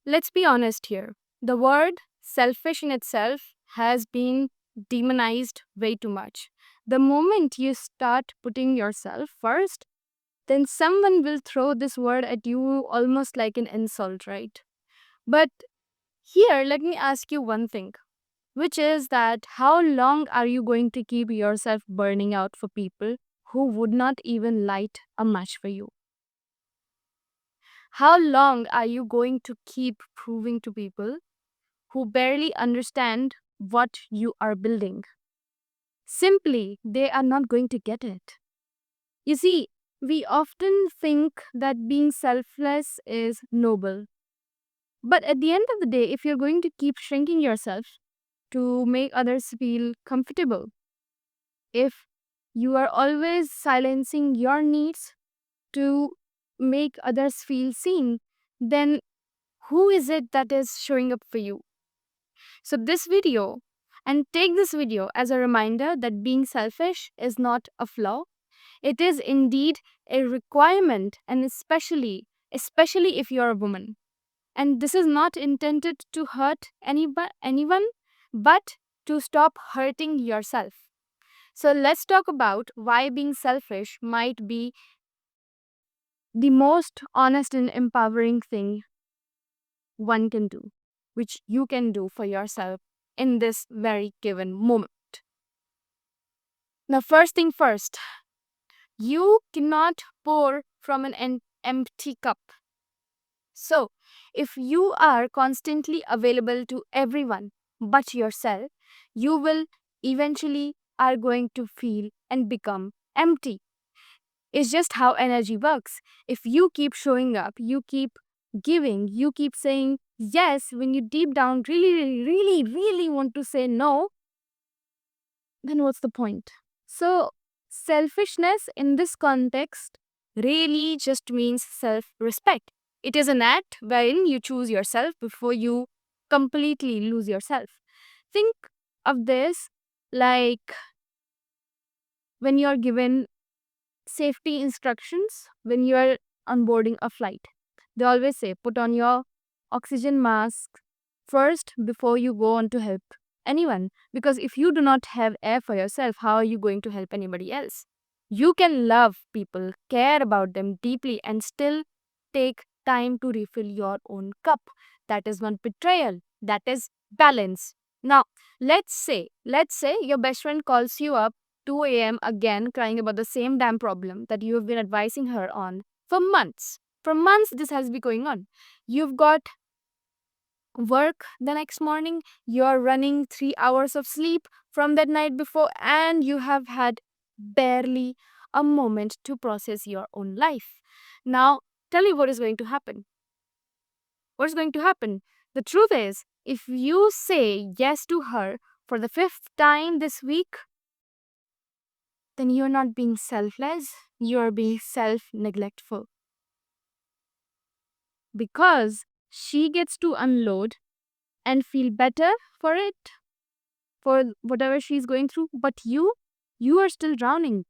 Let's be honest here. The word selfish in itself has been demonized way too much. The moment you start putting yourself first, then someone will throw this word at you almost like an insult, right? But here, let me ask you one thing, which is that how long are you going to keep yourself burning out for people who would not even light a match for you? How long are you going to keep proving to people who barely understand what you are building? Simply, they are not going to get it. You see, we often think that being selfless is noble. But at the end of the day, if you're going to keep shrinking yourself to make others feel comfortable, if you are always silencing your needs to make others feel seen, then who is it that is showing up for you? So, take this video as a reminder that being selfish is not a flaw. It is indeed a requirement, and especially if you're a woman. And this is not intended to hurt anyone, but to stop hurting yourself. So let's talk about why being selfish might be the most honest and empowering thing one can do, which you can do for yourself in this very given moment. Now, first thing first, you cannot pour from an empty cup. So, if you are constantly available to everyone but yourself, you will eventually are going to feel and become empty. It's just how energy works. If you keep showing up, you keep giving, you keep saying yes when you deep down really want to say no, then what's the point? So, selfishness in this context really just means self respect. It is an act wherein you choose yourself before you completely lose yourself. Think of this like when you're given safety instructions when you are onboarding a flight. They always say put on your oxygen mask first before you go on to help anyone. Because if you do not have air for yourself, how are you going to help anybody else? You can love people, care about them deeply, and still take time to refill your own cup. That is not betrayal, that is balance. Now, let's say your best friend calls you up 2 a.m. again crying about the same damn problem that you have been advising her on for months. For months, this has been going on. You've got work the next morning, you're running 3 hours of sleep from that night before, and you have had barely a moment to process your own life. Now, tell me what is going to happen. What is going to happen? The truth is, if you say yes to her for the fifth time this week, then you're not being selfless, you're being self neglectful. Because she gets to unload and feel better for it, for whatever she's going through, but you are still drowning.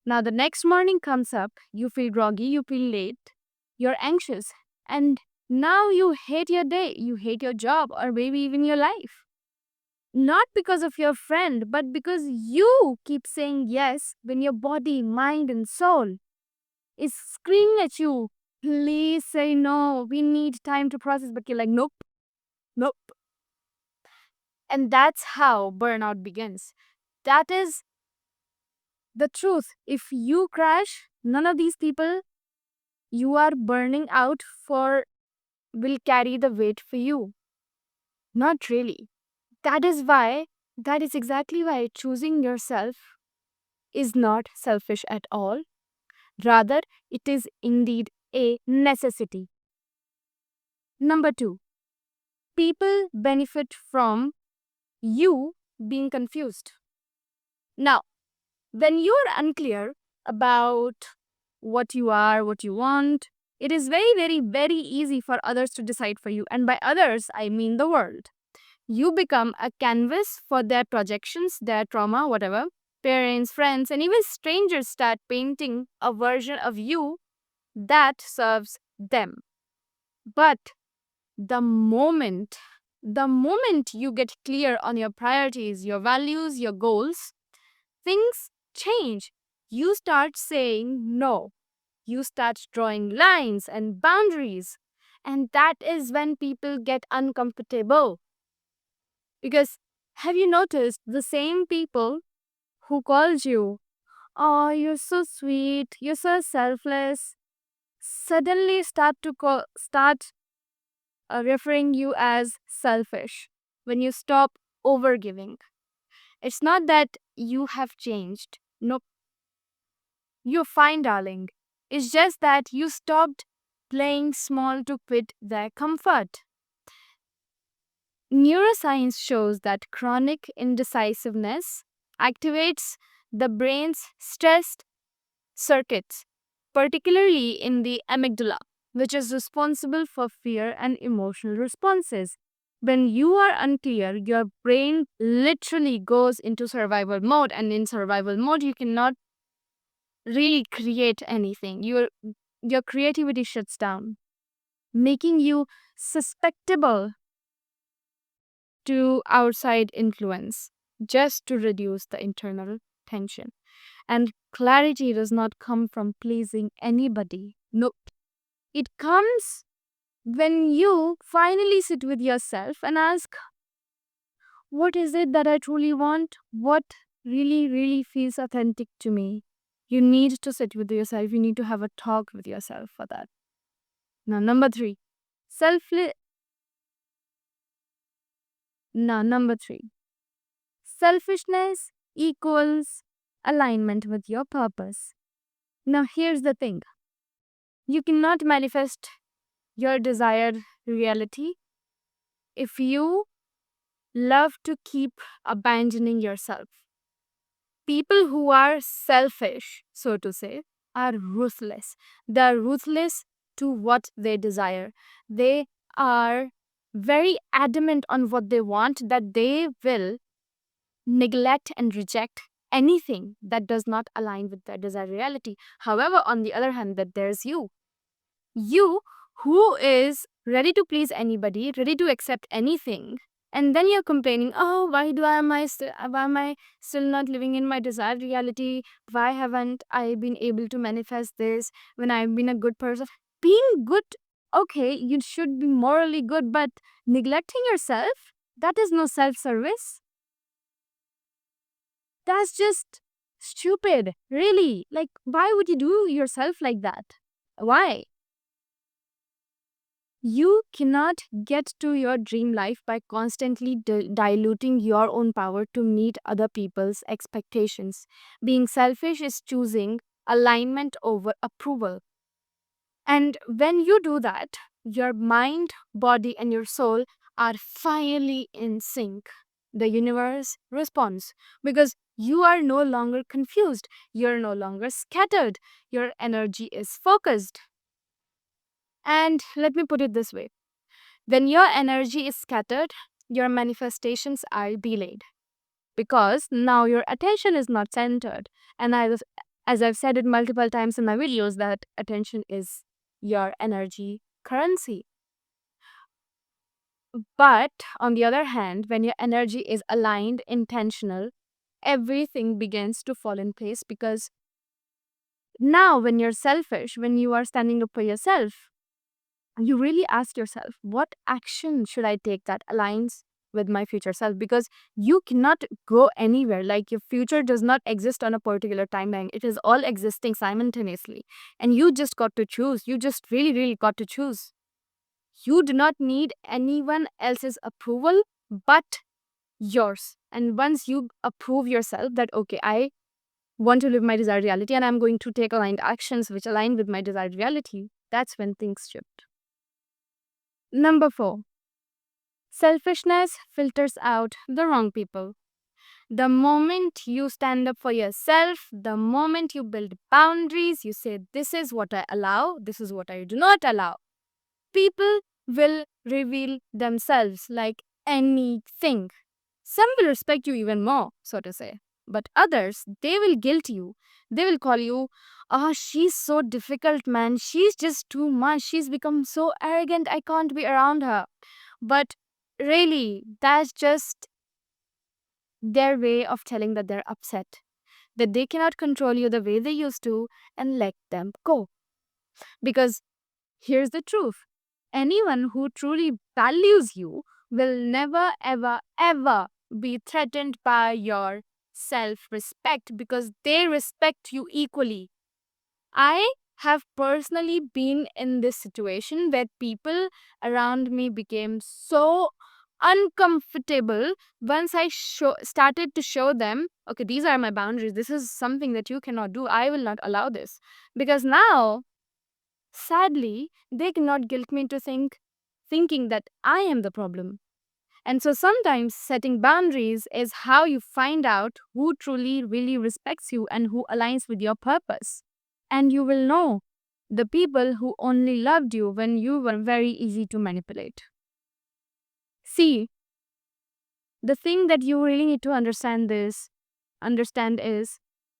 Now, the next morning comes up, you feel groggy, you feel late, you're anxious, and now you hate your day, you hate your job, or maybe even your life. Not because of your friend, but because you keep saying yes when your body, mind, and soul is screaming at you, please say no, we need time to process. But you're like, nope, nope. And that's how burnout begins. That is the truth. If you crash, none of these people you are burning out for will carry the weight for you. Not really. That is why, that is exactly why choosing yourself is not selfish at all. Rather, it is indeed a necessity. Number two, people benefit from you being confused. Now, when you are unclear about what you are, what you want, it is very easy for others to decide for you. And by others, I mean the world. You become a canvas for their projections, their trauma, whatever. Parents, friends, and even strangers start painting a version of you that serves them. But The moment you get clear on your priorities, your values, your goals, things change. You start saying no. You start drawing lines and boundaries. And that is when people get uncomfortable. Because have you noticed the same people who called you, oh, you're so sweet, you're so selfless, suddenly start referring you as selfish when you stop overgiving. It's not that you have changed. Nope, you're fine, darling. It's just that you stopped playing small to quit their comfort. Neuroscience shows that chronic indecisiveness activates the brain's stress circuits, particularly in the amygdala, which is responsible for fear and emotional responses. When you are unclear, your brain literally goes into survival mode, and in survival mode, you cannot really create anything. Your creativity shuts down, making you susceptible to outside influence just to reduce the internal tension. And clarity does not come from pleasing anybody. No, it comes when you finally sit with yourself and ask, what is it that I truly want? What really, really feels authentic to me? You need to sit with yourself. You need to have a talk with yourself for that. Now, number three, selfless. Now, number three, selfishness equals alignment with your purpose. Now, here's the thing, you cannot manifest your desired reality if you love to keep abandoning yourself. People who are selfish, so to say, are ruthless. They are ruthless to what they desire. They are very adamant on what they want, that they will neglect and reject anything that does not align with their desired reality. However, on the other hand, that there's you who is ready to please anybody, ready to accept anything, and then you're complaining, oh, why am I still not living in my desired reality? Why haven't I been able to manifest this when I've been a good person? Being good, okay, you should be morally good, but neglecting yourself, that is no self-service. That's just stupid, really. Like, why would you do yourself like that? Why? You cannot get to your dream life by constantly diluting your own power to meet other people's expectations. Being selfish is choosing alignment over approval. And when you do that, your mind, body, and your soul are finally in sync. The universe responds because you are no longer confused, you're no longer scattered, your energy is focused. And let me put it this way, when your energy is scattered, your manifestations are delayed because now your attention is not centered. And as I've said it multiple times in my videos, that attention is your energy currency. But on the other hand, when your energy is aligned, intentional, everything begins to fall in place because now when you're selfish, when you are standing up for yourself, you really ask yourself, what action should I take that aligns with my future self? Because you cannot go anywhere. Like, your future does not exist on a particular timeline, it is all existing simultaneously. And you just got to choose. You just really, really got to choose. You do not need anyone else's approval but yours. And once you approve yourself that, okay, I want to live my desired reality and I'm going to take aligned actions which align with my desired reality, that's when things shift. Number 4, selfishness filters out the wrong people. The moment you stand up for yourself, the moment you build boundaries, you say, this is what I allow, this is what I do not allow, people will reveal themselves like anything. Some will respect you even more, so to say. But others, they will guilt you. They will call you, oh, she's so difficult, man. She's just too much. She's become so arrogant. I can't be around her. But really, that's just their way of telling that they're upset, that they cannot control you the way they used to, and let them go. Because here's the truth: anyone who truly values you will never, ever, ever be threatened by your self respect because they respect you equally. I have personally been in this situation where people around me became so uncomfortable once started to show them, okay, these are my boundaries. This is something that you cannot do. I will not allow this. Because now, sadly, they cannot guilt me into thinking that I am the problem. And so sometimes setting boundaries is how you find out who truly really respects you and who aligns with your purpose. And you will know the people who only loved you when you were very easy to manipulate. See, the thing that you really need to understand is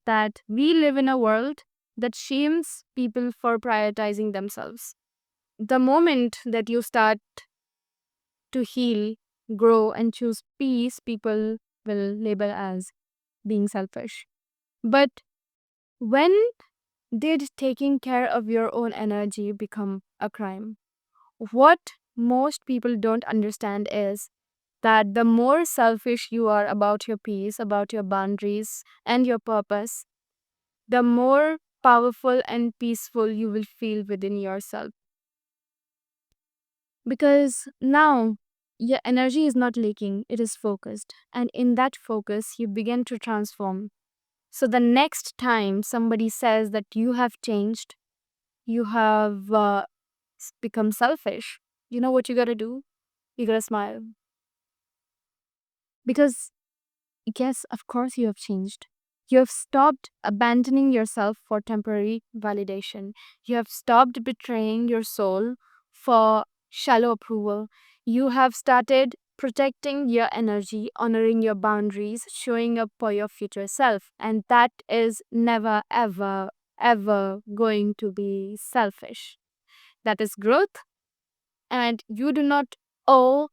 that we live in a world that shames people for prioritizing themselves. The moment that you start to heal, grow, and choose peace, people will label as being selfish. But when did taking care of your own energy become a crime? What most people don't understand is that the more selfish you are about your peace, about your boundaries, and your purpose, the more powerful and peaceful you will feel within yourself. Because now your energy is not leaking, it is focused. And in that focus, you begin to transform. So the next time somebody says that you have changed, you have become selfish, you know what you gotta do? You gotta smile. Because, yes, of course, you have changed. You have stopped abandoning yourself for temporary validation. You have stopped betraying your soul for shallow approval. You have started protecting your energy, honoring your boundaries, showing up for your future self. And that is never, ever, ever going to be selfish. That is growth, and you do not owe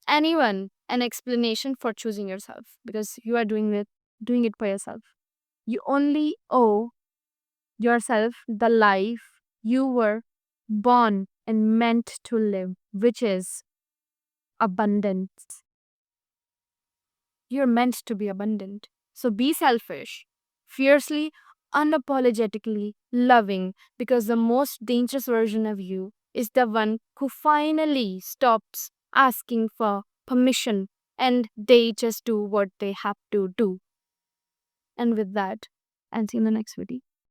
anyone an explanation for choosing yourself because you are doing it for yourself. You only owe yourself the life you were born and meant to live, which is abundance. You're meant to be abundant. So be selfish, fiercely, unapologetically loving, because the most dangerous version of you is the one who finally stops asking for permission and they just do what they have to do. And with that, I'll see you in the next video.